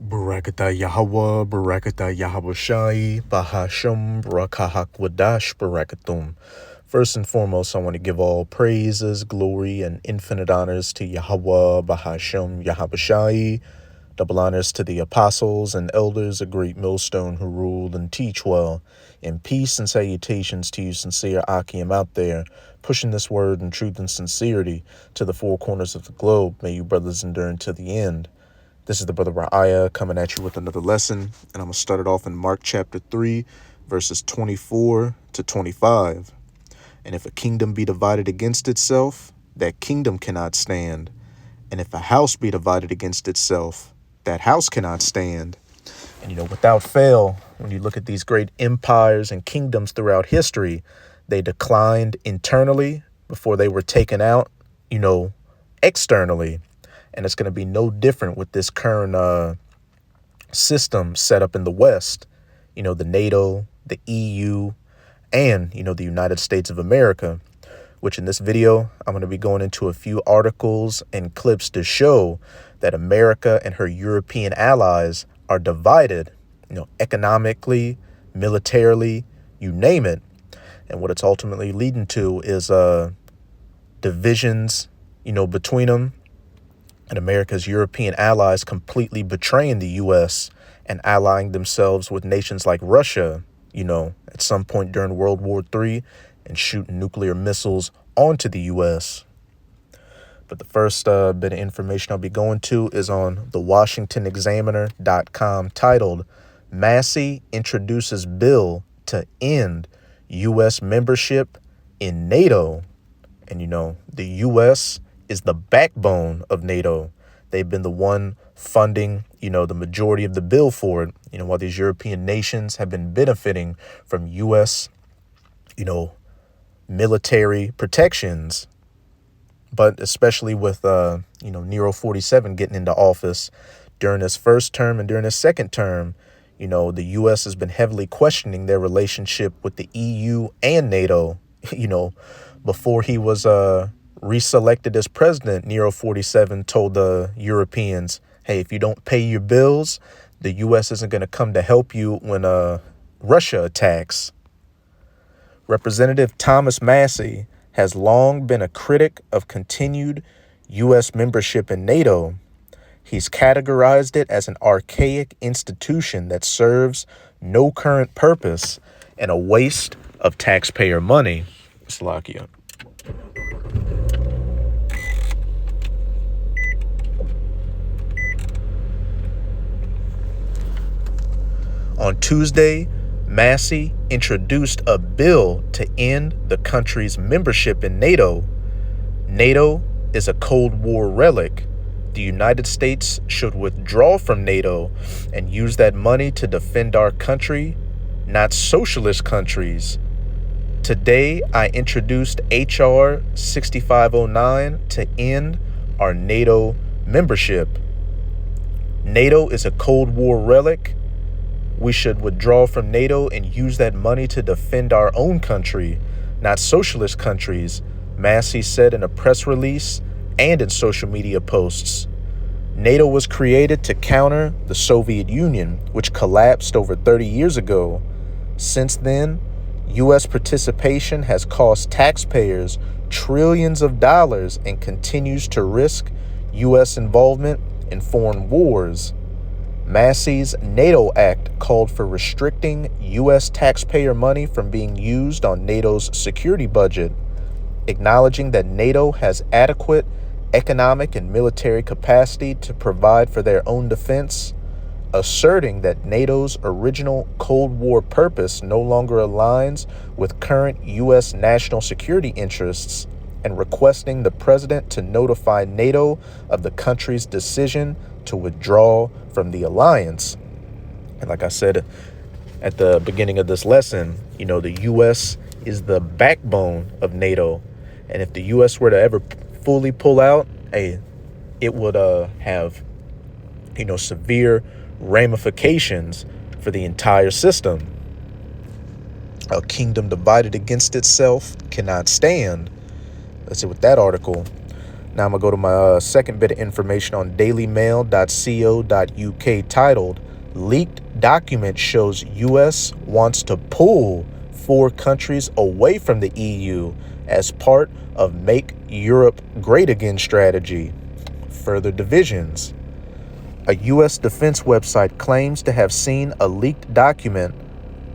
Barakatah Yahweh, Barakatah Yahweh Shai, Bahasham, Barakahak Wadash, Barakatum. First and foremost, I want to give all praises, glory, and infinite honors to Yahweh, Bahasham, Yahweh Shai. Double honors to the apostles and elders, a great millstone who rule and teach well. And peace and salutations to you, sincere Akim out there, pushing this word in truth and sincerity to the four corners of the globe. May you brothers endure until the end. This is the brother Ra'aya coming at you with another lesson, and I'm going to start it off in Mark chapter 3, verses 24 to 25. And if a kingdom be divided against itself, that kingdom cannot stand. And if a house be divided against itself, that house cannot stand. And, without fail, when you look at these great empires and kingdoms throughout history, they declined internally before they were taken out, externally. And it's going to be no different with this current system set up in the West, the NATO, the EU, and, the United States of America, which in this video, I'm going to be going into a few articles and clips to show that America and her European allies are divided, economically, militarily, you name it. And what it's ultimately leading to is divisions, between them. And America's European allies completely betraying the U.S. and allying themselves with nations like Russia, at some point during World War III and shooting nuclear missiles onto the U.S. But the first bit of information I'll be going to is on the WashingtonExaminer.com titled, Massey Introduces Bill to End U.S. Membership in NATO. And, the U.S. is the backbone of NATO. They've been the one funding, the majority of the bill for it, while these European nations have been benefiting from U.S., military protections. But especially with, Nero 47 getting into office during his first term and during his second term, the U.S. has been heavily questioning their relationship with the EU and NATO, before he was reselected as president. Nero 47 told the Europeans, hey, if you don't pay your bills, the U.S. isn't going to come to help you when Russia attacks. Representative Thomas Massey has long been a critic of continued U.S. membership in NATO. He's categorized it as an archaic institution that serves no current purpose and a waste of taxpayer money. Slovakia. On Tuesday, Massey introduced a bill to end the country's membership in NATO. NATO is a Cold War relic. The United States should withdraw from NATO and use that money to defend our country, not socialist countries. Today, I introduced H.R. 6509 to end our NATO membership. NATO is a Cold War relic. We should withdraw from NATO and use that money to defend our own country, not socialist countries, Massey said in a press release and in social media posts. NATO was created to counter the Soviet Union, which collapsed over 30 years ago. Since then, U.S. participation has cost taxpayers trillions of dollars and continues to risk U.S. involvement in foreign wars. Massey's NATO Act called for restricting U.S. taxpayer money from being used on NATO's security budget, acknowledging that NATO has adequate economic and military capacity to provide for their own defense, asserting that NATO's original Cold War purpose no longer aligns with current U.S. national security interests, and requesting the president to notify NATO of the country's decision to withdraw from the alliance. And like I said at the beginning of this lesson, the U.S. is the backbone of NATO. And if the U.S. were to ever fully pull out, it would have, severe ramifications for the entire system. A kingdom divided against itself cannot stand. Let's see with that article. Now I'm going to go to my second bit of information on dailymail.co.uk titled, Leaked Document Shows U.S. Wants to Pull 4 Countries Away from the EU as part of Make Europe Great Again strategy. Further divisions. A U.S. defense website claims to have seen a leaked document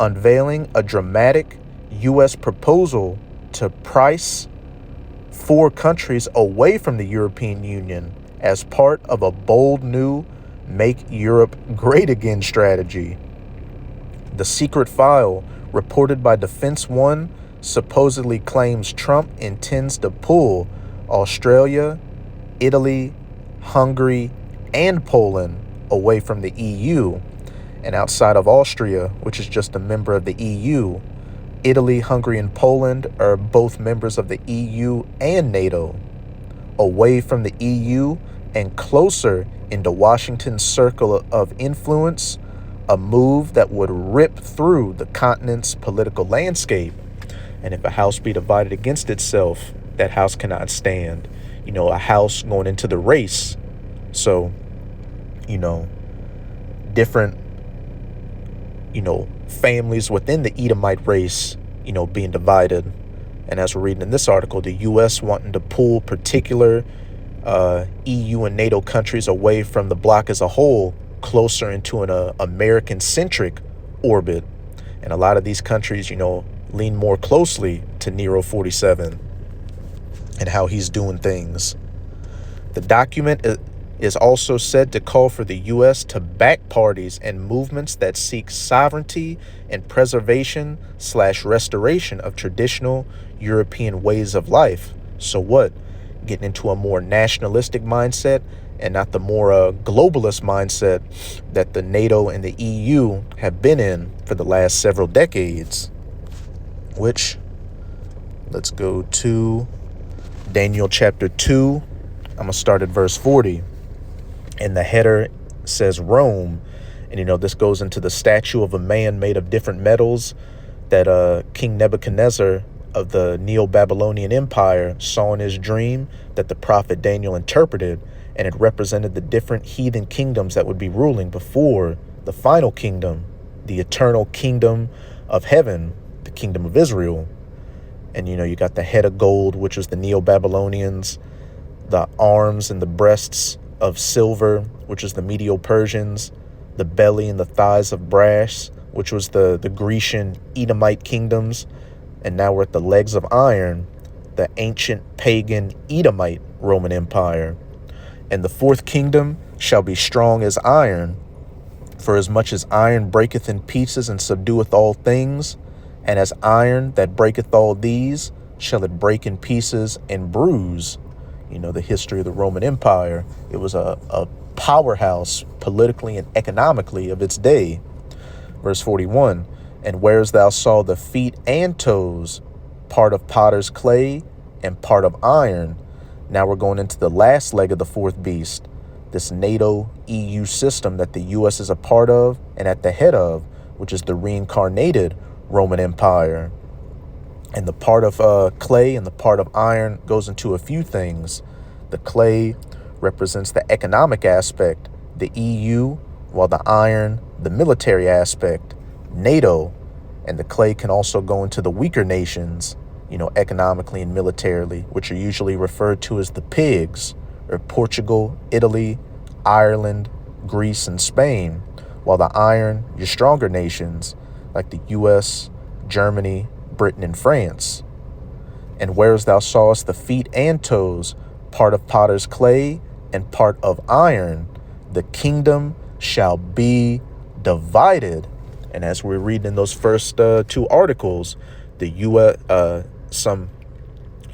unveiling a dramatic U.S. proposal to price 4 countries away from the European Union as part of a bold new Make Europe Great Again strategy. The secret file, reported by Defense One, supposedly claims Trump intends to pull Australia, Italy, Hungary, and Poland away from the EU. And outside of Austria, which is just a member of the EU, Italy, Hungary, and Poland are both members of the EU and NATO. Away from the EU and closer into Washington's circle of influence, a move that would rip through the continent's political landscape. And if a house be divided against itself, that house cannot stand. A house going into the race. So, different, families within the Edomite race, being divided. And as we're reading in this article, the U.S. wanting to pull particular EU and NATO countries away from the bloc as a whole, closer into an American-centric orbit. And a lot of these countries, lean more closely to Nero 47 and how he's doing things. The document is also said to call for the U.S. to back parties and movements that seek sovereignty and preservation/restoration of traditional European ways of life. So what? Getting into a more nationalistic mindset and not the more globalist mindset that the NATO and the EU have been in for the last several decades. Which, let's go to Daniel chapter 2. I'm going to start at verse 40. And the header says Rome. And, this goes into the statue of a man made of different metals that King Nebuchadnezzar of the Neo-Babylonian Empire saw in his dream that the prophet Daniel interpreted. And it represented the different heathen kingdoms that would be ruling before the final kingdom, the eternal kingdom of heaven, the kingdom of Israel. And, you got the head of gold, which was the Neo-Babylonians, the arms and the breasts of silver, which is the Medo-Persians, the belly and the thighs of brass, which was the Grecian Edomite kingdoms. And now we're at the legs of iron, the ancient pagan Edomite Roman Empire. And the 4th kingdom shall be strong as iron, for as much as iron breaketh in pieces and subdueth all things, and as iron that breaketh all these, shall it break in pieces and bruise. The history of the Roman Empire. It was a powerhouse politically and economically of its day. Verse 41, and whereas thou saw the feet and toes, part of potter's clay and part of iron. Now we're going into the last leg of the 4th beast, this NATO EU system that the U.S. is a part of and at the head of, which is the reincarnated Roman Empire. And the part of clay and the part of iron goes into a few things. The clay represents the economic aspect, the EU, while the iron, the military aspect, NATO. And the clay can also go into the weaker nations, economically and militarily, which are usually referred to as the pigs, or Portugal, Italy, Ireland, Greece, and Spain. While the iron, your stronger nations, like the U.S., Germany, Britain, and France. And whereas thou sawest the feet and toes, part of potter's clay and part of iron, the kingdom shall be divided. And as we're reading in those first 2 articles, the some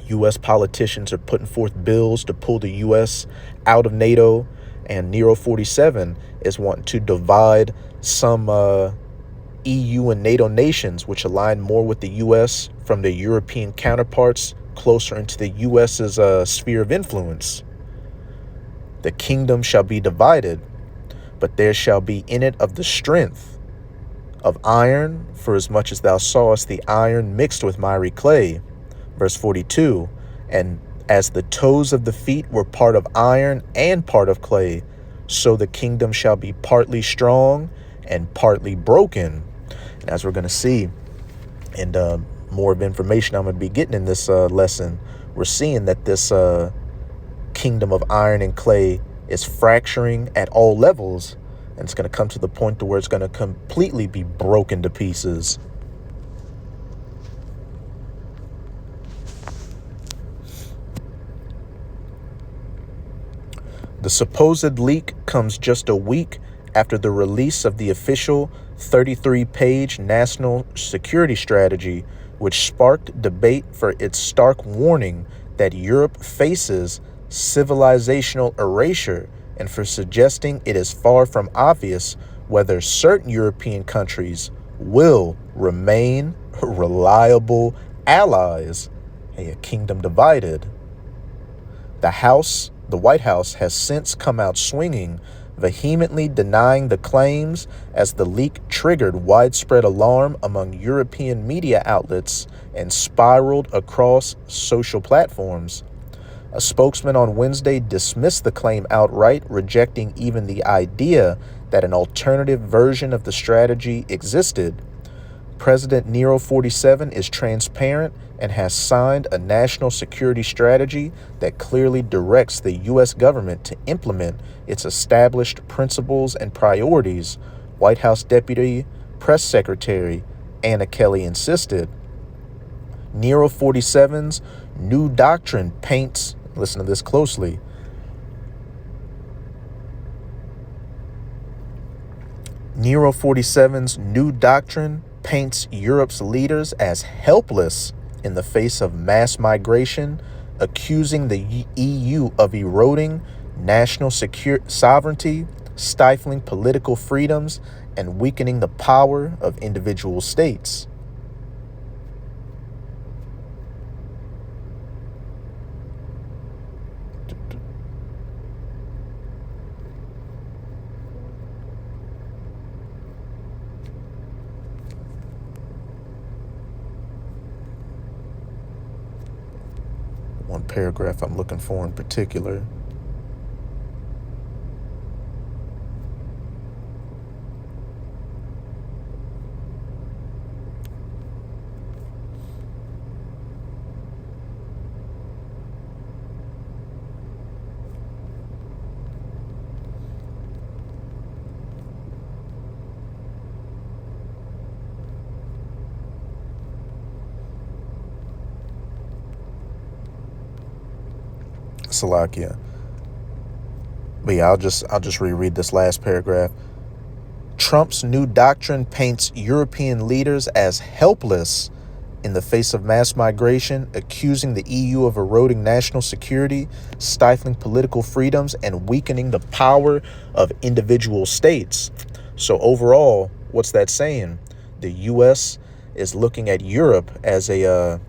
U.S. politicians are putting forth bills to pull the U.S. out of NATO, and Nero 47 is wanting to divide some EU and NATO nations, which align more with the U.S. from their European counterparts, closer into the U.S.'s sphere of influence. The kingdom shall be divided, but there shall be in it of the strength of iron, for as much as thou sawest the iron mixed with miry clay. Verse 42, and As the toes of the feet were part of iron and part of clay, so the kingdom shall be partly strong and partly broken. And as we're going to see, and more of information I'm going to be getting in this lesson, we're seeing that this kingdom of iron and clay is fracturing at all levels, and it's going to come to the point to where it's going to completely be broken to pieces. The supposed leak comes just a week after the release of the official 33-page national security strategy, which sparked debate for its stark warning that Europe faces civilizational erasure and for suggesting it is far from obvious whether certain European countries will remain reliable allies. Hey, a kingdom divided. The White House has since come out swinging, vehemently denying the claims as the leak triggered widespread alarm among European media outlets and spiraled across social platforms. A spokesman on Wednesday dismissed the claim outright, rejecting even the idea that an alternative version of the strategy existed. President Nero 47 is transparent and has signed a national security strategy that clearly directs the U.S. government to implement its established principles and priorities, White House Deputy Press Secretary Anna Kelly insisted. Nero 47's new doctrine paints, listen to this closely, Nero 47's new doctrine paints Europe's leaders as helpless in the face of mass migration, accusing the EU of eroding national sovereignty, stifling political freedoms, and weakening the power of individual states. One paragraph I'm looking for in particular. Salakia. But yeah, I'll just reread this last paragraph. Trump's new doctrine paints European leaders as helpless in the face of mass migration, accusing the EU of eroding national security, stifling political freedoms, and weakening the power of individual states. So overall, what's that saying? The U.S. is looking at Europe as a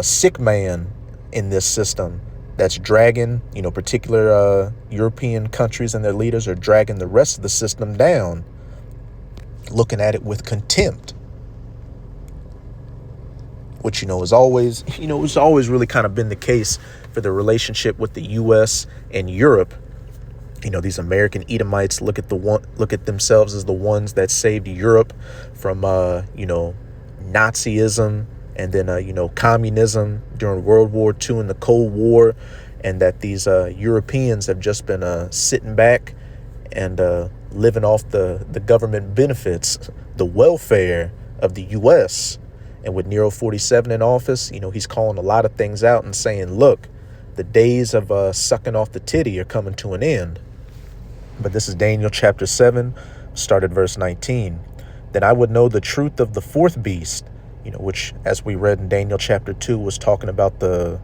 sick man in this system that's dragging, particular European countries and their leaders are dragging the rest of the system down, looking at it with contempt, which, is always, it's always really kind of been the case for the relationship with the U.S. and Europe. These American Edomites look at themselves as the ones that saved Europe from, Nazism and then, communism during World War II and the Cold War, and that these Europeans have just been sitting back and living off the government benefits, the welfare of the U.S. And with Nero 47 in office, he's calling a lot of things out and saying, look, the days of sucking off the titty are coming to an end. But this is Daniel chapter 7, started verse 19. Then I would know the truth of the fourth beast, which, as we read in Daniel chapter 2, was talking about the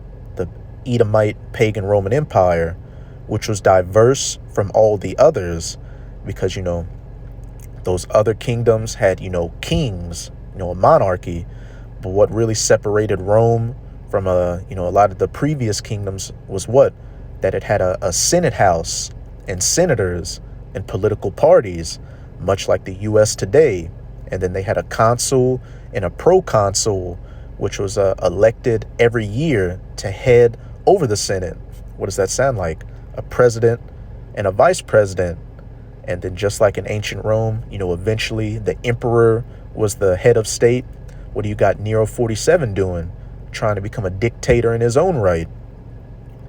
Edomite pagan Roman Empire, which was diverse from all the others because, those other kingdoms had, kings, a monarchy. But what really separated Rome from, a lot of the previous kingdoms was what? That it had a Senate house and senators and political parties, much like the U.S. today. And then they had a consul and a proconsul, which was elected every year to head over the Senate. What does that sound like? A president and a vice president. And then just like in ancient Rome, eventually the emperor was the head of state. What do you got Nero 47 doing? Trying to become a dictator in his own right.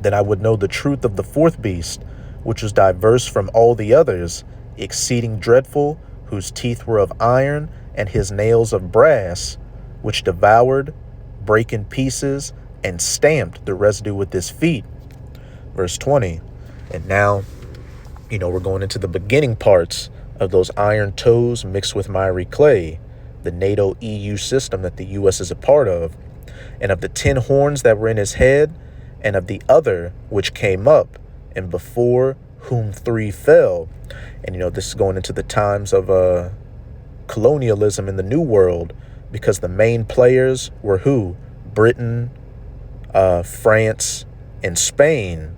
Then I would know the truth of the fourth beast, which was diverse from all the others, exceeding dreadful, whose teeth were of iron, and his nails of brass, which devoured, brake in pieces, and stamped the residue with his feet. Verse 20. And now, we're going into the beginning parts of those iron toes mixed with miry clay, the NATO EU system that the U.S. is a part of, and of the 10 horns that were in his head, and of the other which came up, and before whom 3 fell. And, this is going into the times of colonialism in the New World, because the main players were who? Britain, France, and Spain.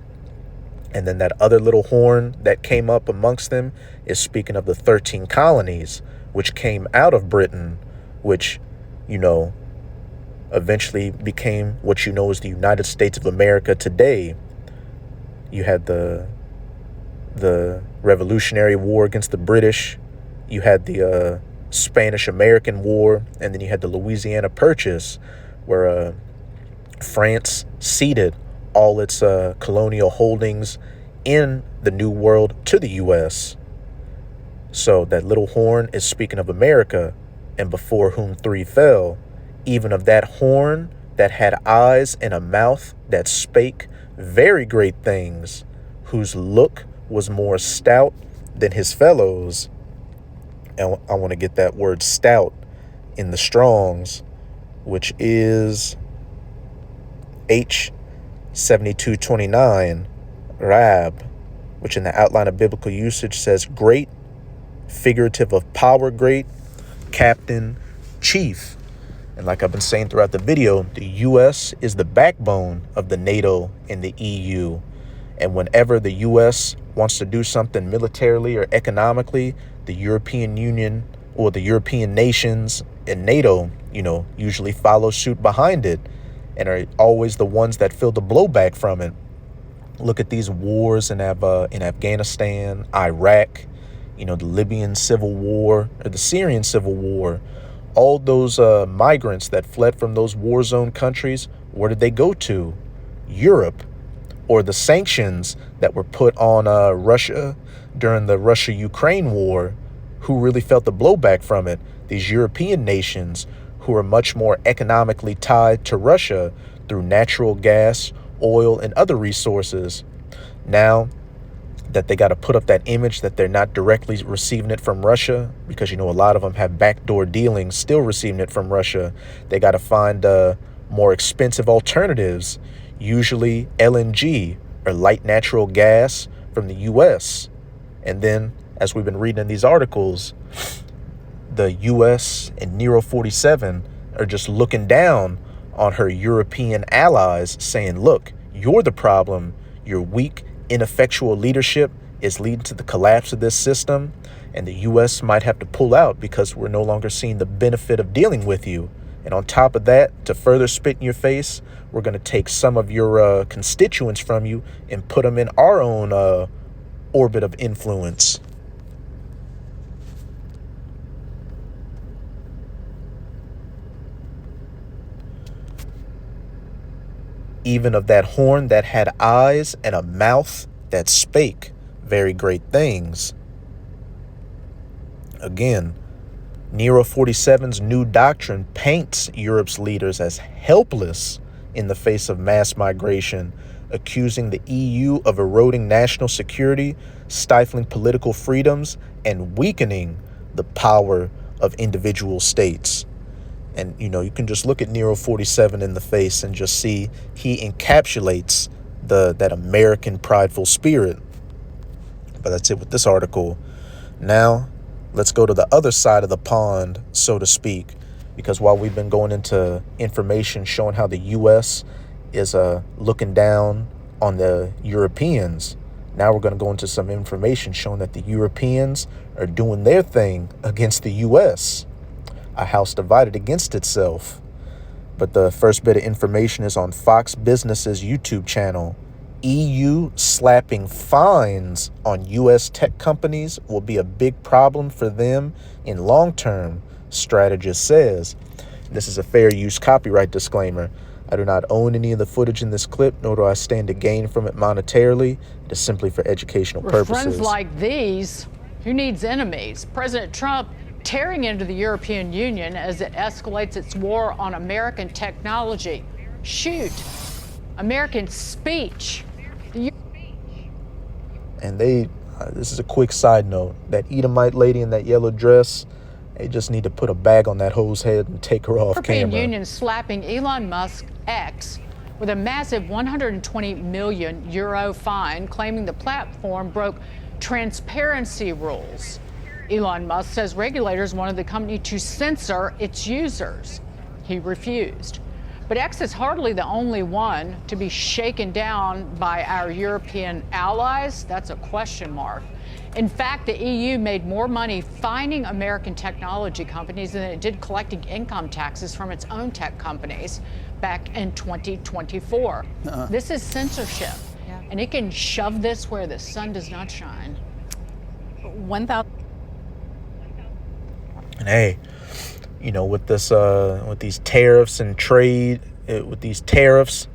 And then that other little horn that came up amongst them is speaking of the 13 colonies, which came out of Britain, which, eventually became what as the United States of America today. You had the Revolutionary War against the British. You had the Spanish-American War, and then you had the Louisiana Purchase, where France ceded all its colonial holdings in the New World to the U.S. So that little horn is speaking of America, and before whom 3 fell, even of that horn that had eyes and a mouth that spake very great things, whose look was more stout than his fellows. And I want to get that word stout in the Strongs, which is H7229, Rab, which in the outline of biblical usage says great, figurative of power great, captain, chief. And like I've been saying throughout the video, the U.S. is the backbone of the NATO and the EU. And whenever the U.S. wants to do something militarily or economically, the European Union or the European nations and NATO, usually follow suit behind it and are always the ones that feel the blowback from it. Look at these wars in Afghanistan, Iraq, the Libyan civil war or the Syrian civil war. All those migrants that fled from those war zone countries, where did they go to? Europe. Or the sanctions that were put on Russia during the Russia-Ukraine war, who really felt the blowback from it? These European nations who are much more economically tied to Russia through natural gas, oil, and other resources. Now that they got to put up that image that they're not directly receiving it from Russia, because, a lot of them have backdoor dealings still receiving it from Russia. They got to find more expensive alternatives, usually LNG or light natural gas from the U.S. And then, as we've been reading in these articles, the U.S. and Nero 47 are just looking down on her European allies, saying, look, you're the problem. Your weak, ineffectual leadership is leading to the collapse of this system, and the U.S. might have to pull out because we're no longer seeing the benefit of dealing with you. And on top of that, to further spit in your face, we're going to take some of your constituents from you and put them in our own orbit of influence. Even of that horn that had eyes and a mouth that spake very great things. Again, Nero 47's new doctrine paints Europe's leaders as helpless in the face of mass migration, accusing the EU of eroding national security, stifling political freedoms, and weakening the power of individual states. And, you can just look at Nero 47 in the face and just see he encapsulates that American prideful spirit. But that's it with this article. Now, let's go to the other side of the pond, so to speak, because while we've been going into information showing how the U.S. is looking down on the Europeans, now we're going to go into some information showing that the Europeans are doing their thing against the U.S., a house divided against itself. But the first bit of information is on Fox Business's YouTube channel. EU slapping fines on U.S. tech companies will be a big problem for them in long term, strategist says. This is a fair use copyright disclaimer. I do not own any of the footage in this clip, nor do I stand to gain from it monetarily. It is simply for educational purposes. Friends like these, who needs enemies? President Trump tearing into the European Union as it escalates its war on American technology. Shoot, American speech. And this is a quick side note, that Edomite lady in that yellow dress, they just need to put a bag on that hoe's head and take her off camera. European Union slapping Elon Musk X with a massive 120 million euro fine, claiming the platform broke transparency rules. Elon Musk says regulators wanted the company to censor its users. He refused. But X is hardly the only one to be shaken down by our European allies. That's a question mark. In fact, the EU made more money fining American technology companies than it did collecting income taxes from its own tech companies back in 2024. This is censorship, and it can shove this where the sun does not shine. 1,000. And hey, you know, with these tariffs and trade, with these tariffs,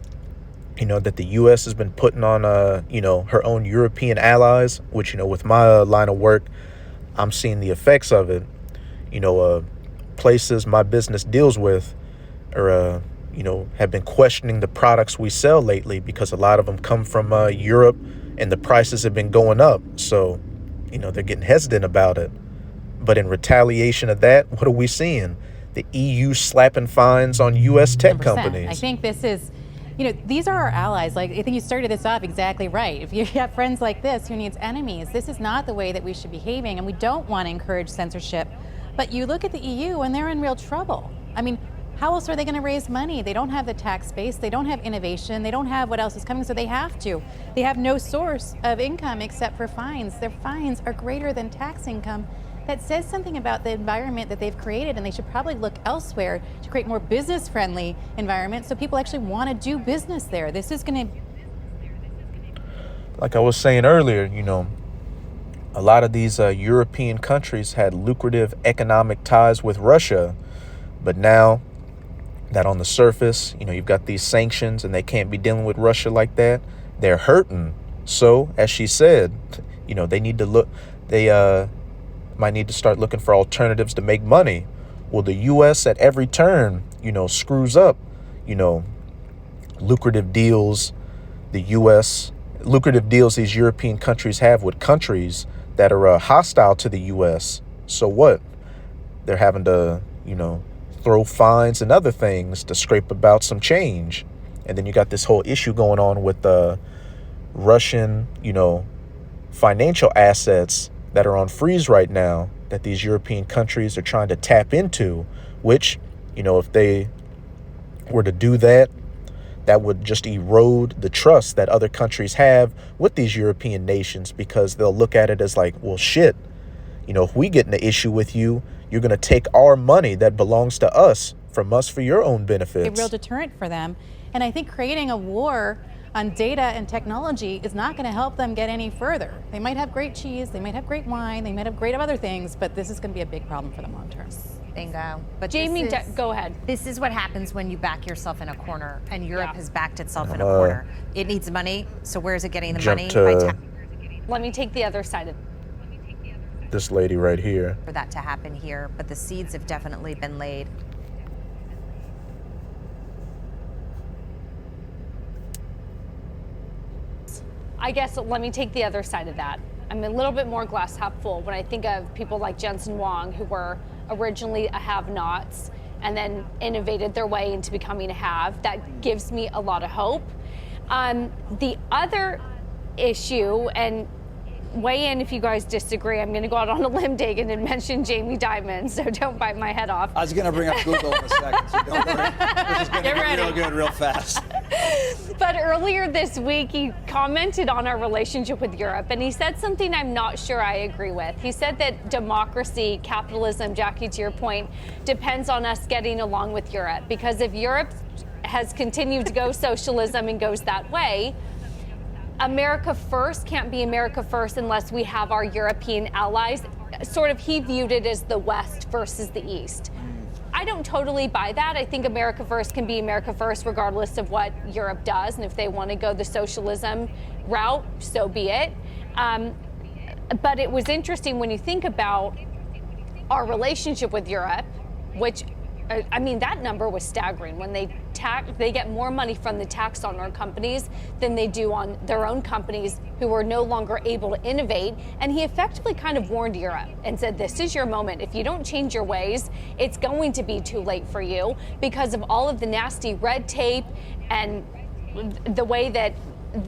you know, that the U.S. has been putting on, her own European allies, which, you know, with my line of work, I'm seeing the effects of it. You know, places my business deals with are, have been questioning the products we sell lately because a lot of them come from Europe and the prices have been going up. So, you know, they're getting hesitant about it. But in retaliation of that, what are we seeing? The EU slapping fines on U.S. tech 100%. companies. I think this is, these are our allies. Like, I think you started this off exactly right. If you have friends like this who needs enemies, this is not the way that we should be behaving, and we don't want to encourage censorship. But you look at the EU and they're in real trouble. I mean, how else are they going to raise money? They don't have the tax base, they don't have innovation, they don't have what else is coming, so they have to. They have no source of income except for fines. Their fines are greater than tax income. That says something about the environment that they've created, and they should probably look elsewhere to create more business-friendly environments so people actually want to do business there. This is going to... Like I was saying earlier, a lot of these European countries had lucrative economic ties with Russia, but now that on the surface, you've got these sanctions and they can't be dealing with Russia like that, they're hurting. So, as she said, they need to look... might need to start looking for alternatives to make money. Well, the U.S. at every turn, screws up, lucrative deals these European countries have with countries that are hostile to the U.S. So what? They're having to, throw fines and other things to scrape about some change. And then you got this whole issue going on with Russian, financial assets that are on freeze right now that these European countries are trying to tap into, which, if they were to do that, that would just erode the trust that other countries have with these European nations, because they'll look at it as like, well, shit, if we get in an issue with you, you're going to take our money that belongs to us from us for your own benefits. A real deterrent for them. And I think creating a war on data and technology is not going to help them get any further. They might have great cheese, they might have great wine, they might have great other things, but this is going to be a big problem for them long term. Bingo. But Jamie, go ahead. This is what happens when you back yourself in a corner, and Europe has backed itself in a corner. It needs money, so where is it getting the money? Let me take the other side of this lady right here. For that to happen here, but the seeds have definitely been laid. I guess let me take the other side of that. I'm a little bit more glass half full when I think of people like Jensen Huang, who were originally a have-nots and then innovated their way into becoming a have. That gives me a lot of hope. The other issue, and weigh in if you guys disagree, I'm going to go out on a limb, Dagan, and mention Jamie Dimon, so don't bite my head off. I was going to bring up Google in a second, so don't worry. This is going to get real good real fast. But earlier this week, he commented on our relationship with Europe, and he said something I'm not sure I agree with. He said that democracy, capitalism, Jackie, to your point, depends on us getting along with Europe. Because if Europe has continued to go socialism and goes that way, America first can't be America first unless we have our European allies. Sort of, he viewed it as the West versus the East. I don't totally buy that. I think America first can be America first regardless of what Europe does. And if they want to go the socialism route, so be it. But it was interesting when you think about our relationship with Europe, which, I mean, that number was staggering. When they get more money from the tax on our companies than they do on their own companies who are no longer able to innovate. And he effectively kind of warned Europe and said, this is your moment. If you don't change your ways, it's going to be too late for you because of all of the nasty red tape and the way that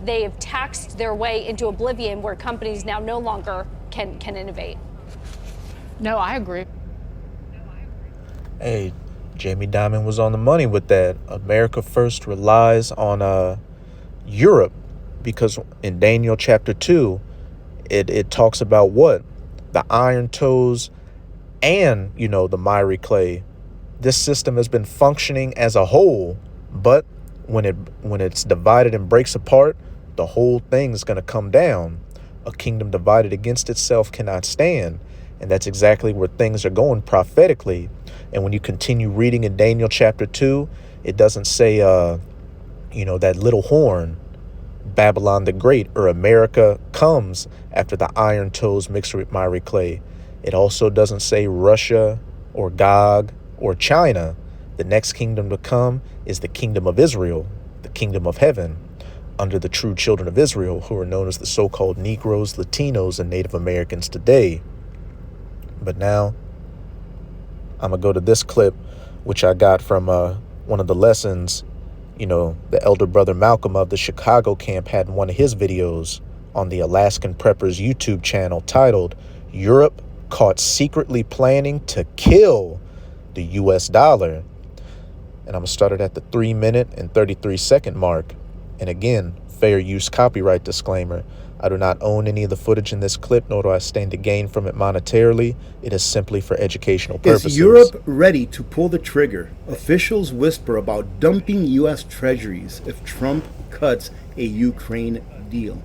they have taxed their way into oblivion where companies now no longer can innovate. No, I agree. Hey, Jamie Dimon was on the money with that. America first relies on Europe because in Daniel chapter 2, it talks about what? The iron toes and, the miry clay. This system has been functioning as a whole, but when it's divided and breaks apart, the whole thing is going to come down. A kingdom divided against itself cannot stand. And that's exactly where things are going prophetically. And when you continue reading in Daniel chapter 2, it doesn't say, that little horn, Babylon the Great, or America comes after the iron toes mixed with miry clay. It also doesn't say Russia or Gog or China. The next kingdom to come is the kingdom of Israel, the kingdom of heaven, under the true children of Israel, who are known as the so-called Negroes, Latinos, and Native Americans today. But now, I'm going to go to this clip, which I got from one of the lessons, the elder brother Malcolm of the Chicago camp had in one of his videos on the Alaskan Preppers YouTube channel titled, Europe Caught Secretly Planning to Kill the U.S. Dollar. And I'm going to start it at the 3-minute and 33-second mark. And again, fair use copyright disclaimer. I do not own any of the footage in this clip, nor do I stand to gain from it monetarily. It is simply for educational purposes. Is Europe ready to pull the trigger? Officials whisper about dumping U.S. treasuries if Trump cuts a Ukraine deal.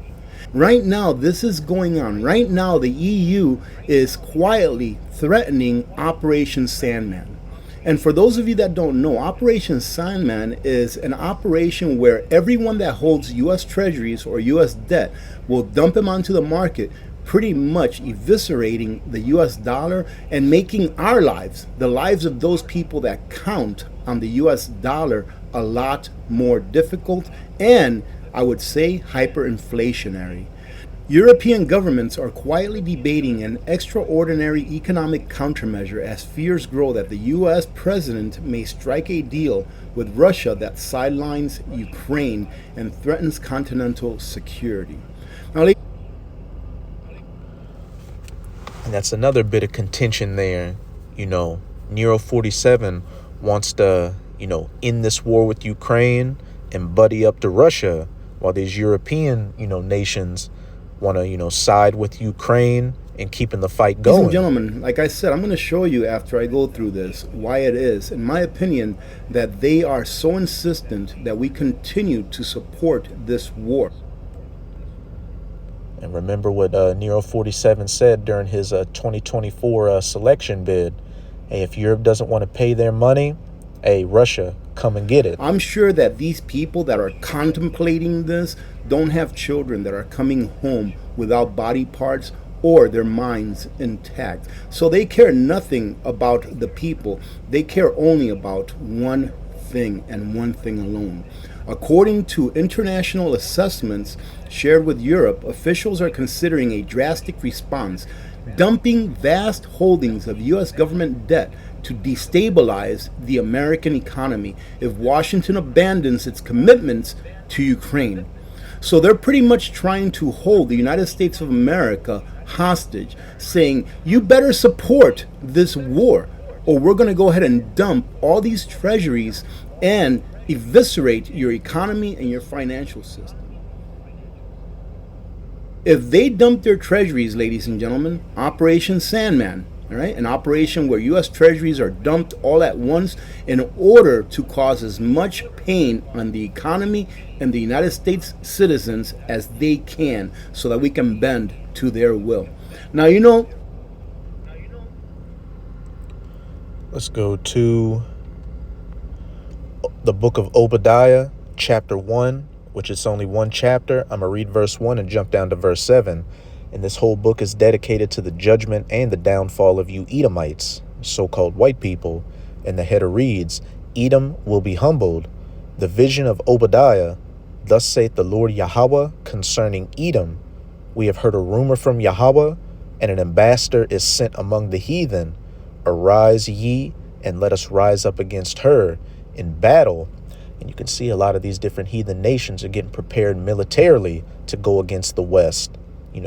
Right now, this is going on. Right now, the EU is quietly threatening Operation Sandman. And for those of you that don't know, Operation Sandman is an operation where everyone that holds U.S. treasuries or U.S. debt will dump them onto the market, pretty much eviscerating the U.S. dollar and making our lives, the lives of those people that count on the U.S. dollar, a lot more difficult and, I would say, hyperinflationary. European governments are quietly debating an extraordinary economic countermeasure as fears grow that the U.S. president may strike a deal with Russia that sidelines Ukraine and threatens continental security. Now, and that's another bit of contention there. Nero 47 wants to, end this war with Ukraine and buddy up to Russia, while these European, nations want to, side with Ukraine and keeping the fight going. Ladies and gentlemen, like I said, I'm going to show you after I go through this why it is, in my opinion, that they are so insistent that we continue to support this war. And remember what Nero 47 said during his 2024 selection bid. Hey, if Europe doesn't want to pay their money, hey, Russia, come and get it. I'm sure that these people that are contemplating this don't have children that are coming home without body parts or their minds intact. So they care nothing about the people. They care only about one thing and one thing alone. According to international assessments shared with Europe, officials are considering a drastic response, dumping vast holdings of U.S. government debt to destabilize the American economy if Washington abandons its commitments to Ukraine. So they're pretty much trying to hold the United States of America hostage, saying, you better support this war, or we're going to go ahead and dump all these treasuries and eviscerate your economy and your financial system. If they dump their treasuries, ladies and gentlemen, Operation Sandman, all right, an operation where U.S. treasuries are dumped all at once in order to cause as much pain on the economy and the United States citizens as they can so that we can bend to their will. Now, Let's go to the book of Obadiah, chapter 1, which is only one chapter. I'm going to read verse 1 and jump down to verse 7. And this whole book is dedicated to the judgment and the downfall of you Edomites, so-called white people. And the header reads, Edom will be humbled. The vision of Obadiah, thus saith the Lord Yahweh concerning Edom. We have heard a rumor from Yahweh, and an ambassador is sent among the heathen. Arise ye, and let us rise up against her in battle. And you can see a lot of these different heathen nations are getting prepared militarily to go against the West.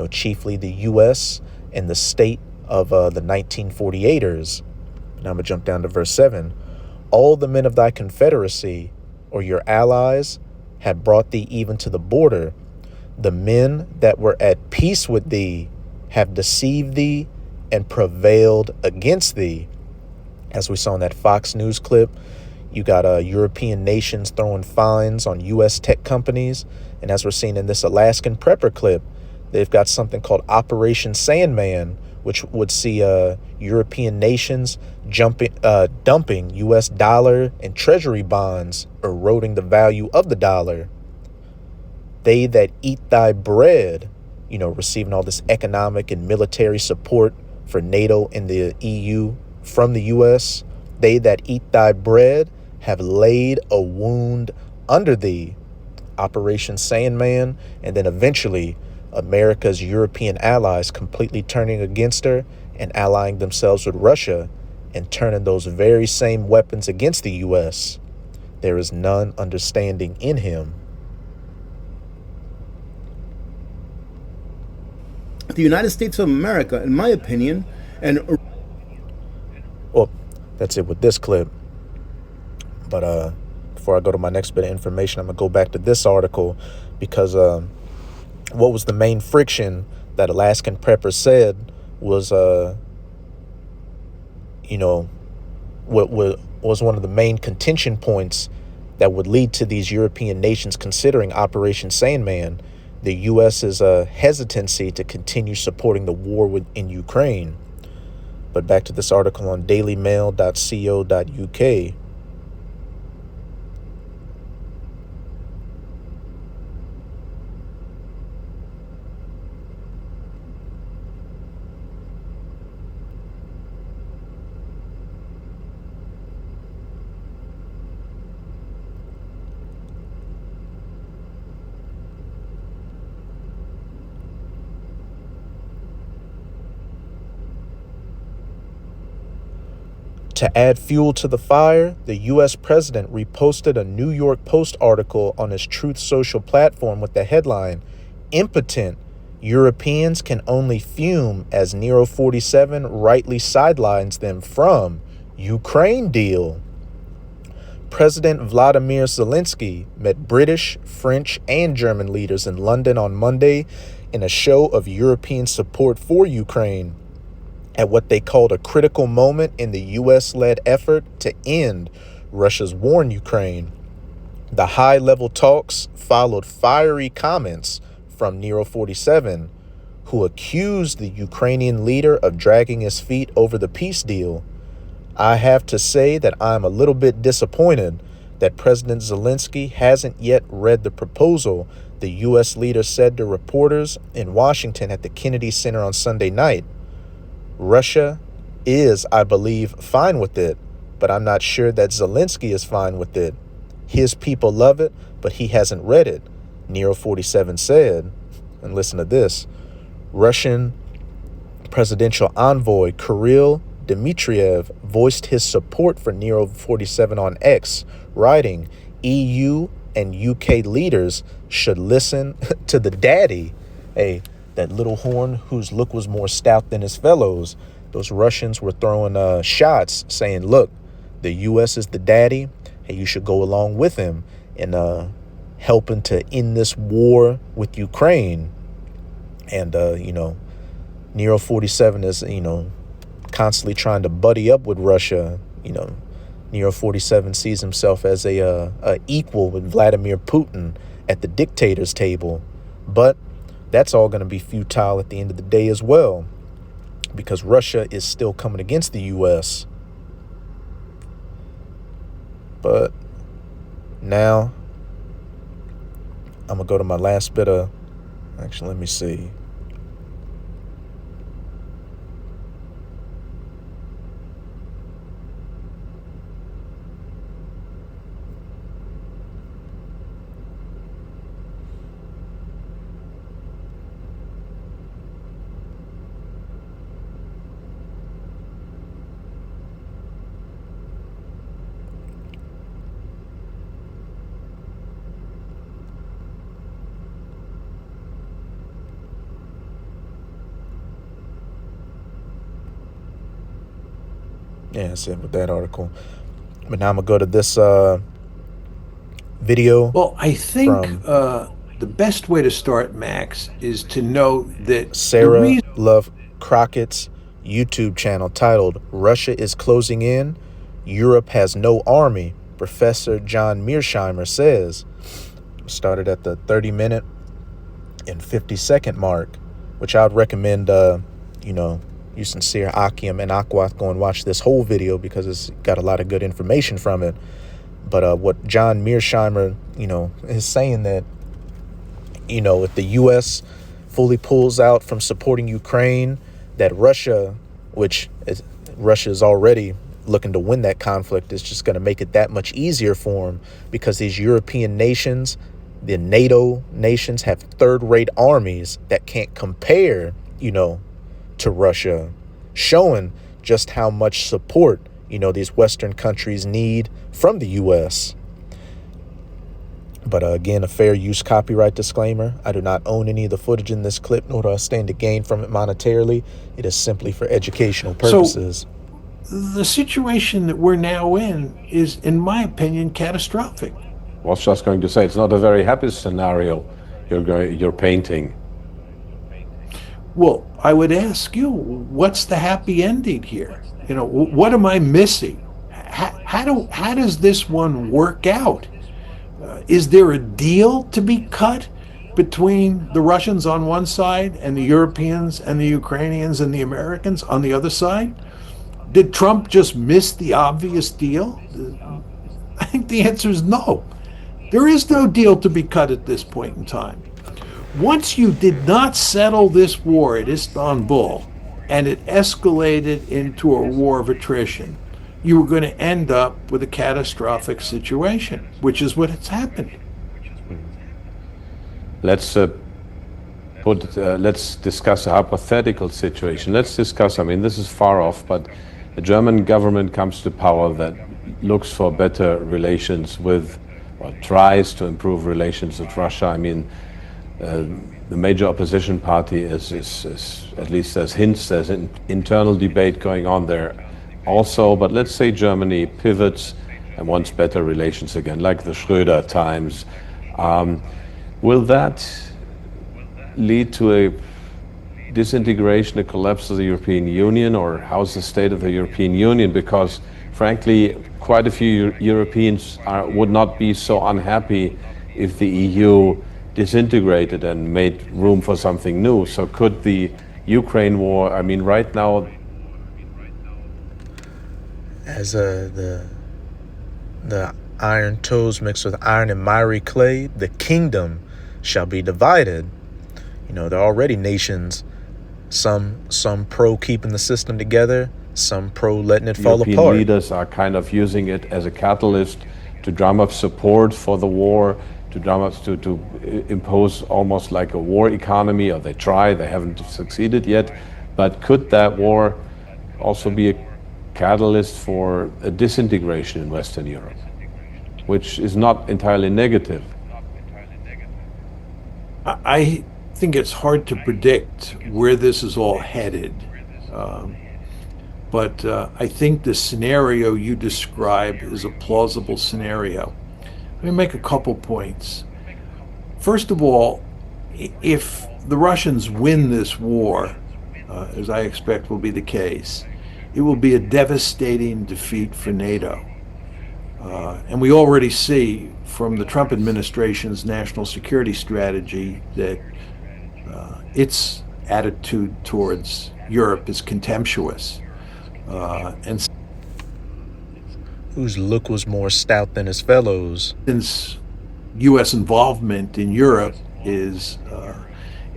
Chiefly the U.S. and the state of the 1948ers. Now I'm going to jump down to verse 7. All the men of thy confederacy, or your allies, have brought thee even to the border. The men that were at peace with thee have deceived thee and prevailed against thee. As we saw in that Fox News clip, you got European nations throwing fines on U.S. tech companies. And as we're seeing in this Alaskan prepper clip, they've got something called Operation Sandman, which would see European nations dumping U.S. dollar and treasury bonds, eroding the value of the dollar. They that eat thy bread, receiving all this economic and military support for NATO and the EU from the U.S., they that eat thy bread have laid a wound under thee. Operation Sandman, and then eventually America's European allies completely turning against her and allying themselves with Russia and turning those very same weapons against the U.S. There is none understanding in him. The United States of America, in my opinion, and Well, that's it with this clip. But before I go to my next bit of information, I'm going to go back to this article because what was the main friction that Alaskan Prepper said was, what was one of the main contention points that would lead to these European nations considering Operation Sandman, the U.S.'s hesitancy to continue supporting the war in Ukraine. But back to this article on dailymail.co.uk. To add fuel to the fire, the U.S. president reposted a New York Post article on his Truth Social platform with the headline, Impotent, Europeans can only fume as Nero 47 rightly sidelines them from Ukraine deal. President Vladimir Zelensky met British, French, and German leaders in London on Monday in a show of European support for Ukraine, at what they called a critical moment in the U.S.-led effort to end Russia's war in Ukraine. The high-level talks followed fiery comments from Nero 47, who accused the Ukrainian leader of dragging his feet over the peace deal. I have to say that I'm a little bit disappointed that President Zelensky hasn't yet read the proposal, the U.S. leader said to reporters in Washington at the Kennedy Center on Sunday night. Russia is, I believe, fine with it, but I'm not sure that Zelensky is fine with it. His people love it, but he hasn't read it, Nero 47 said. And listen to this. Russian presidential envoy Kirill Dmitriev voiced his support for Nero 47 on X, writing, EU and UK leaders should listen to the daddy. Hey, that little horn whose look was more stout than his fellows. Those Russians were throwing shots saying, look, the U.S. is the daddy. hey, you should go along with him in helping to end this war with Ukraine. And, Nero 47 is, constantly trying to buddy up with Russia. Nero 47 sees himself as a equal with Vladimir Putin at the dictator's table. But that's all going to be futile at the end of the day as well, because Russia is still coming against the U.S. But now I'm going to go to my last bit of... Actually, let me see. Yeah, I said with that article. But now I'm going to go to this video. Well, I think from the best way to start, Max, is to know that the Sarah reason Love Crockett's YouTube channel titled "Russia is Closing In, Europe Has No Army," Professor John Mearsheimer says. Started at the 30-minute and 50-second mark, which I would recommend, you sincere Akim and Aquath go and watch this whole video because it's got a lot of good information from it. But what John Mearsheimer, is saying that, if the U.S. fully pulls out from supporting Ukraine, that Russia, Russia is already looking to win that conflict, is just going to make it that much easier for them, because these European nations, the NATO nations, have third-rate armies that can't compare, to Russia, showing just how much support, these Western countries need from the U.S. But again, a fair use copyright disclaimer. I do not own any of the footage in this clip, nor do I stand to gain from it monetarily. It is simply for educational purposes. the situation that we're now in is, in my opinion, catastrophic. I was just going to say, it's not a very happy scenario you're painting. Well, I would ask you, what's the happy ending here? What am I missing? How does this one work out? Is there a deal to be cut between the Russians on one side and the Europeans and the Ukrainians and the Americans on the other side? Did Trump just miss the obvious deal? I think the answer is no. There is no deal to be cut at this point in time. Once you did not settle this war at Istanbul and it escalated into a war of attrition, you were going to end up with a catastrophic situation, which is what has happened. Let's let's discuss a hypothetical situation. Let's discuss, this is far off, but the German government comes to power that looks for better relations with, or tries to improve relations with Russia. The major opposition party is at least there's hints, there's an internal debate going on there also, but let's say Germany pivots and wants better relations again, like the Schröder times. Will that lead to a disintegration, a collapse of the European Union, or how's the state of the European Union? Because frankly, quite a few Europeans would not be so unhappy if the EU disintegrated and made room for something new. So could the Ukraine war, right now, as the iron toes mixed with iron and miry clay, the kingdom shall be divided. There are already nations, some pro keeping the system together, some pro letting it fall European apart. leaders are kind of using it as a catalyst to drum up support for the war, to drum up, to impose almost like a war economy, or they haven't succeeded yet. But could that war also be a catalyst for a disintegration in Western Europe, which is not entirely negative? I think it's hard to predict where this is all headed. but I think the scenario you describe is a plausible scenario. Let me make a couple points. First of all, if the Russians win this war, as I expect will be the case, it will be a devastating defeat for NATO. And we already see from the Trump administration's national security strategy that its attitude towards Europe is contemptuous. And Whose look was more stout than his fellows. since U.S. involvement in Europe is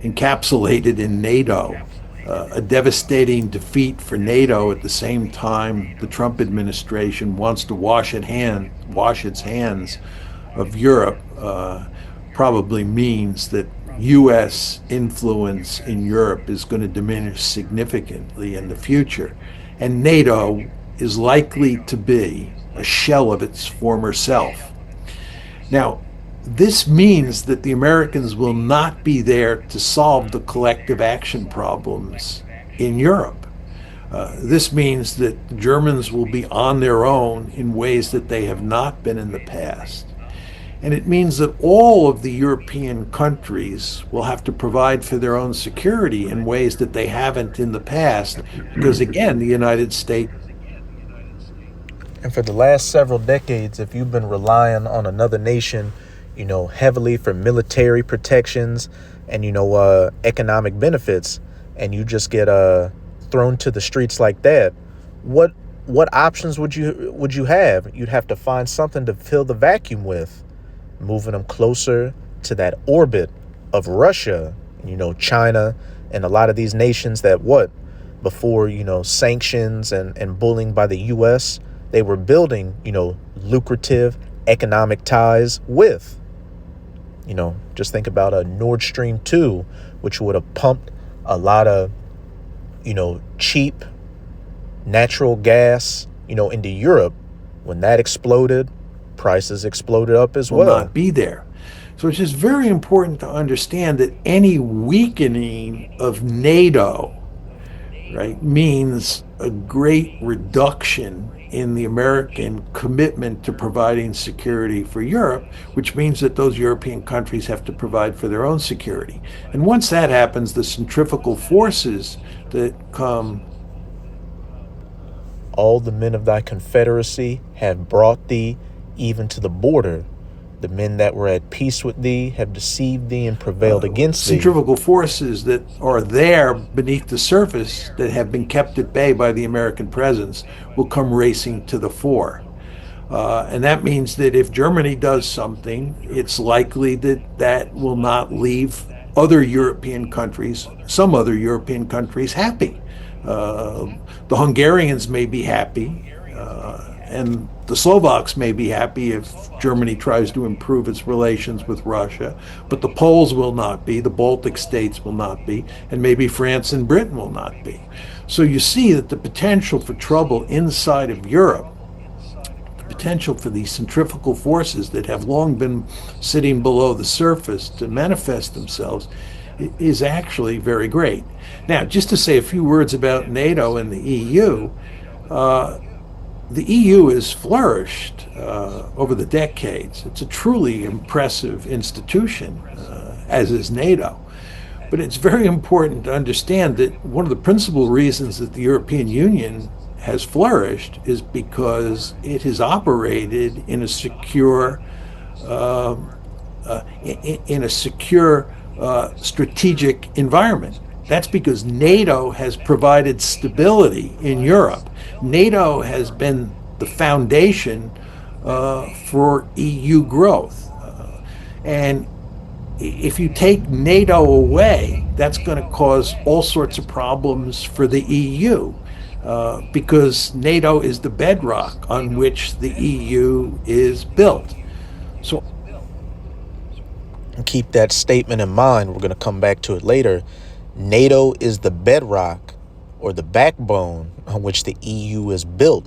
encapsulated in NATO, a devastating defeat for NATO at the same time the Trump administration wants to wash its hands of Europe, probably means that U.S. influence in Europe is going to diminish significantly in the future. And NATO is likely to be a shell of its former self. Now, this means that the Americans will not be there to solve the collective action problems in Europe. This means that the Germans will be on their own in ways that they have not been in the past. And it means that all of the European countries will have to provide for their own security in ways that they haven't in the past, because again, the United States. And for the last several decades, if you've been relying on another nation, heavily for military protections and, economic benefits, and you just get thrown to the streets like that, what options would you have? You'd have to find something to fill the vacuum with, moving them closer to that orbit of Russia, China, and a lot of these nations that before, sanctions and bullying by the U.S., they were building, lucrative economic ties with. Just think about a Nord Stream 2, which would have pumped a lot of, cheap natural gas, into Europe. When that exploded, prices exploded up as well. Will not be there. So it's just very important to understand that any weakening of NATO, right, means a great reduction in the American commitment to providing security for Europe, which means that those European countries have to provide for their own security. And once that happens, the centrifugal forces that come. All the men of thy confederacy have brought thee even to the border. The men that were at peace with thee have deceived thee and prevailed against thee. Centrifugal forces that are there beneath the surface that have been kept at bay by the American presence will come racing to the fore. And that means that if Germany does something, it's likely that that will not leave other European countries, some other European countries, happy. The Hungarians may be happy, and the Slovaks may be happy if Germany tries to improve its relations with Russia, but the Poles will not be, the Baltic states will not be, and maybe France and Britain will not be. So you see that the potential for trouble inside of Europe, the potential for these centrifugal forces that have long been sitting below the surface to manifest themselves, is actually very great. Now, just to say a few words about NATO and the EU, the EU has flourished over the decades. It's a truly impressive institution, as is NATO. But it's very important to understand that one of the principal reasons that the European Union has flourished is because it has operated in a secure, strategic environment. That's because NATO has provided stability in Europe. NATO has been the foundation for EU growth. And if you take NATO away, that's going to cause all sorts of problems for the EU, because NATO is the bedrock on which the EU is built. So keep that statement in mind. We're going to come back to it later. NATO is the bedrock or the backbone on which the EU is built.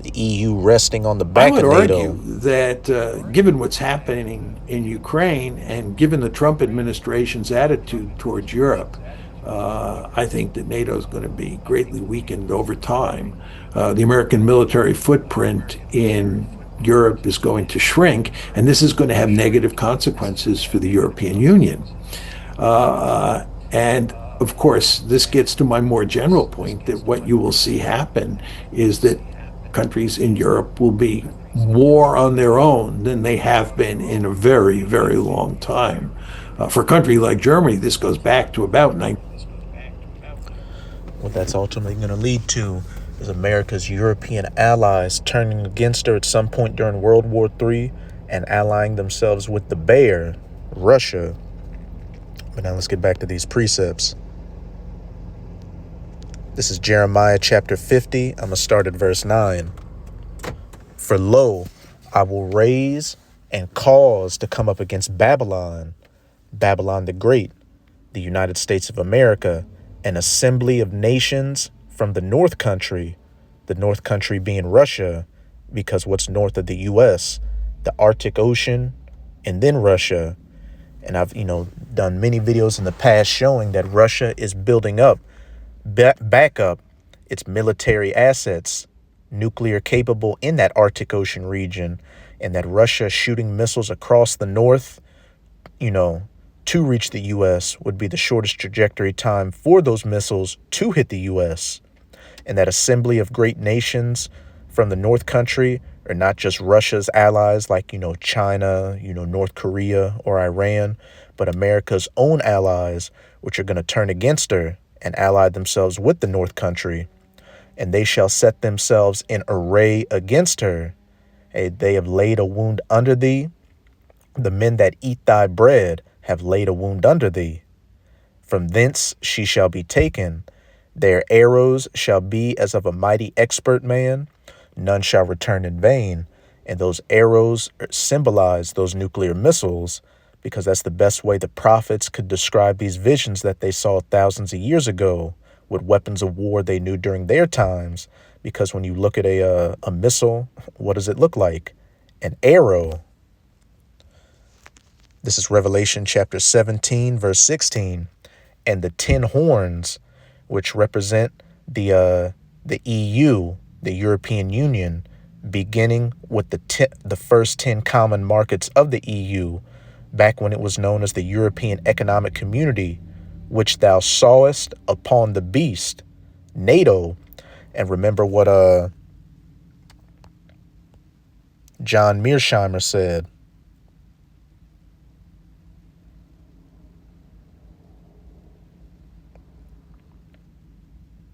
The EU resting on the back of NATO. I would argue that given what's happening in Ukraine and given the Trump administration's attitude towards Europe, I think that NATO is going to be greatly weakened over time. The American military footprint in Europe is going to shrink, and this is going to have negative consequences for the European Union. And of course, this gets to my more general point that what you will see happen is that countries in Europe will be more on their own than they have been in a very, very long time. For a country like Germany, this goes back to about 19. What that's ultimately going to lead to is America's European allies turning against her at some point during World War III and allying themselves with the bear, Russia. But now let's get back to these precepts. This is Jeremiah chapter 50. I'm going to start at verse 9. For lo, I will raise and cause to come up against Babylon, Babylon the Great, the United States of America, an assembly of nations from the north country being Russia, because what's north of the U.S., the Arctic Ocean, and then Russia. And I've, done many videos in the past showing that Russia is building up, back up its military assets, nuclear capable in that Arctic Ocean region, and that Russia shooting missiles across the north, to reach the U.S. would be the shortest trajectory time for those missiles to hit the U.S. And that assembly of great nations from the North country are not just Russia's allies like, China, North Korea or Iran, but America's own allies, which are going to turn against her and ally themselves with the North country. And they shall set themselves in array against her. They have laid a wound under thee. The men that eat thy bread have laid a wound under thee. From thence she shall be taken. Their arrows shall be as of a mighty expert man. None shall return in vain. And those arrows symbolize those nuclear missiles, because that's the best way the prophets could describe these visions that they saw thousands of years ago with weapons of war they knew during their times. Because when you look at a missile, what does it look like? An arrow. This is Revelation chapter 17, verse 16. And the 10 horns, which represent the EU, the European Union, beginning with the first 10 common markets of the EU, back when it was known as the European Economic Community, which thou sawest upon the beast, NATO. And remember what John Mearsheimer said.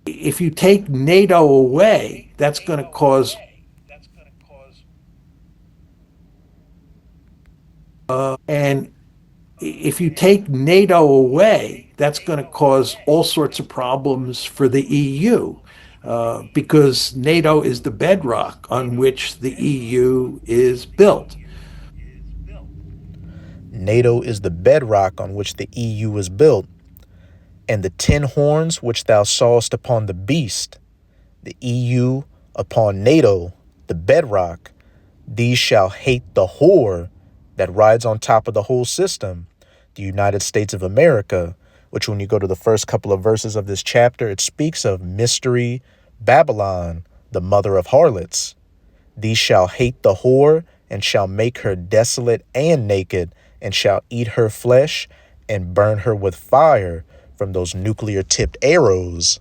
If you take NATO away, that's going to cause and if you take NATO away, that's going to cause all sorts of problems for the EU, because NATO is the bedrock on which the EU is built. NATO is the bedrock on which the EU is built. And the 10 horns which thou sawest upon the beast, the EU upon NATO, the bedrock, these shall hate the whore that rides on top of the whole system, the United States of America, which when you go to the first couple of verses of this chapter, it speaks of mystery Babylon, the mother of harlots. These shall hate the whore and shall make her desolate and naked, and shall eat her flesh and burn her with fire from those nuclear tipped arrows.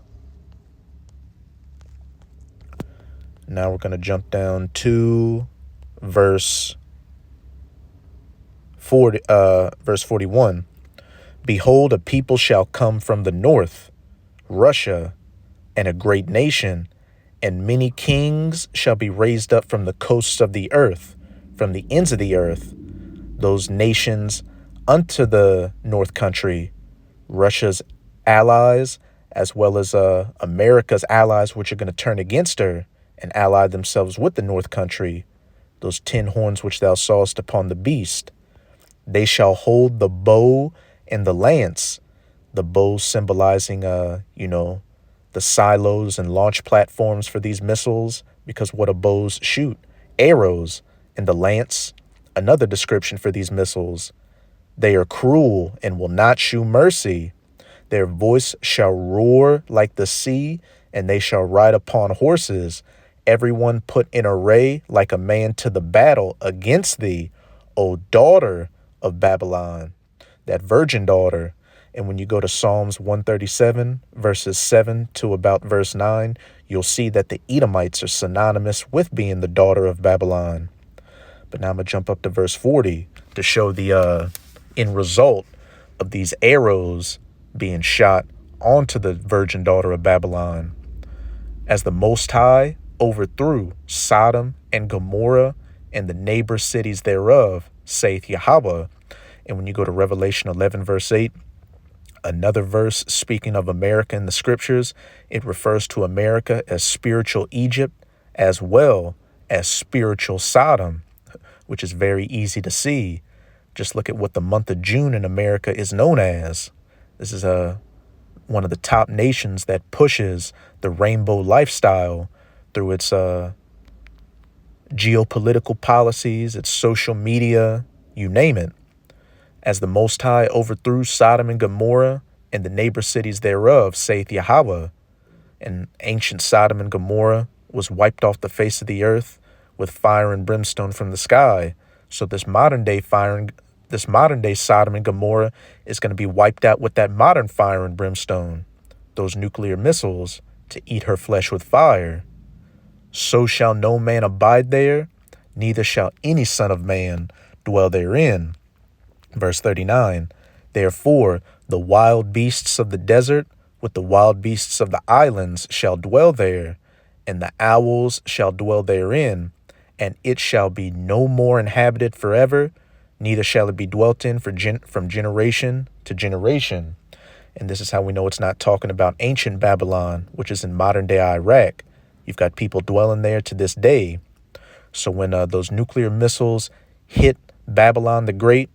Now we're going to jump down to verse 41. Behold, a people shall come from the north, Russia, and a great nation, and many kings shall be raised up from the coasts of the earth, from the ends of the earth, those nations unto the north country, Russia's allies, as well as America's allies, which are going to turn against her and ally themselves with the north country, those 10 horns which thou sawest upon the beast. They shall hold the bow and the lance, the bow symbolizing, the silos and launch platforms for these missiles, because what do bows shoot? Arrows. And the lance, another description for these missiles. They are cruel and will not shew mercy. Their voice shall roar like the sea, and they shall ride upon horses, everyone put in array like a man to the battle against thee, O daughter of Babylon, that virgin daughter. And when you go to Psalms 137, verses 7 to about verse 9, you'll see that the Edomites are synonymous with being the daughter of Babylon. But now I'm going to jump up to verse 40 to show the end result of these arrows being shot onto the virgin daughter of Babylon. As the Most High overthrew Sodom and Gomorrah and the neighbor cities thereof, saith Yahweh. And when you go to Revelation 11, verse 8, another verse speaking of America in the scriptures, it refers to America as spiritual Egypt as well as spiritual Sodom, which is very easy to see. Just look at what the month of June in America is known as. This is one of the top nations that pushes the rainbow lifestyle through its geopolitical policies, its social media, you name it. As the Most High overthrew Sodom and Gomorrah and the neighbor cities thereof, saith Yahweh, and ancient Sodom and Gomorrah was wiped off the face of the earth with fire and brimstone from the sky. So this modern day Sodom and Gomorrah is going to be wiped out with that modern fire and brimstone, those nuclear missiles to eat her flesh with fire. So shall no man abide there, neither shall any son of man dwell therein. Verse 39, therefore the wild beasts of the desert with the wild beasts of the islands shall dwell there, and the owls shall dwell therein, and it shall be no more inhabited forever, neither shall it be dwelt in from generation to generation. And this is how we know it's not talking about ancient Babylon, which is in modern day Iraq. You've got people dwelling there to this day. So when those nuclear missiles hit Babylon the Great,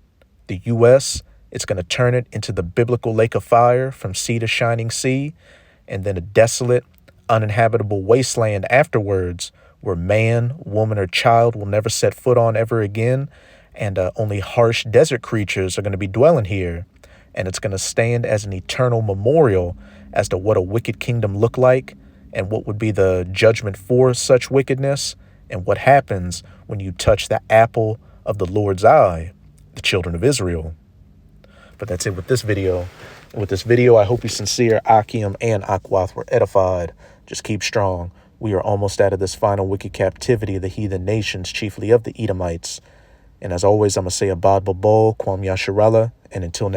the U.S., it's going to turn it into the biblical lake of fire from sea to shining sea, and then a desolate, uninhabitable wasteland afterwards where man, woman, or child will never set foot on ever again, and only harsh desert creatures are going to be dwelling here. And it's going to stand as an eternal memorial as to what a wicked kingdom looked like and what would be the judgment for such wickedness and what happens when you touch the apple of the Lord's eye, the children of Israel. But that's it with this video. And with this video, I hope you sincere, Akim and Akwath were edified. Just keep strong. We are almost out of this final wicked captivity of the heathen nations, chiefly of the Edomites. And as always, I'm going to say Abad Babol, Kwam Yasharallah, and until next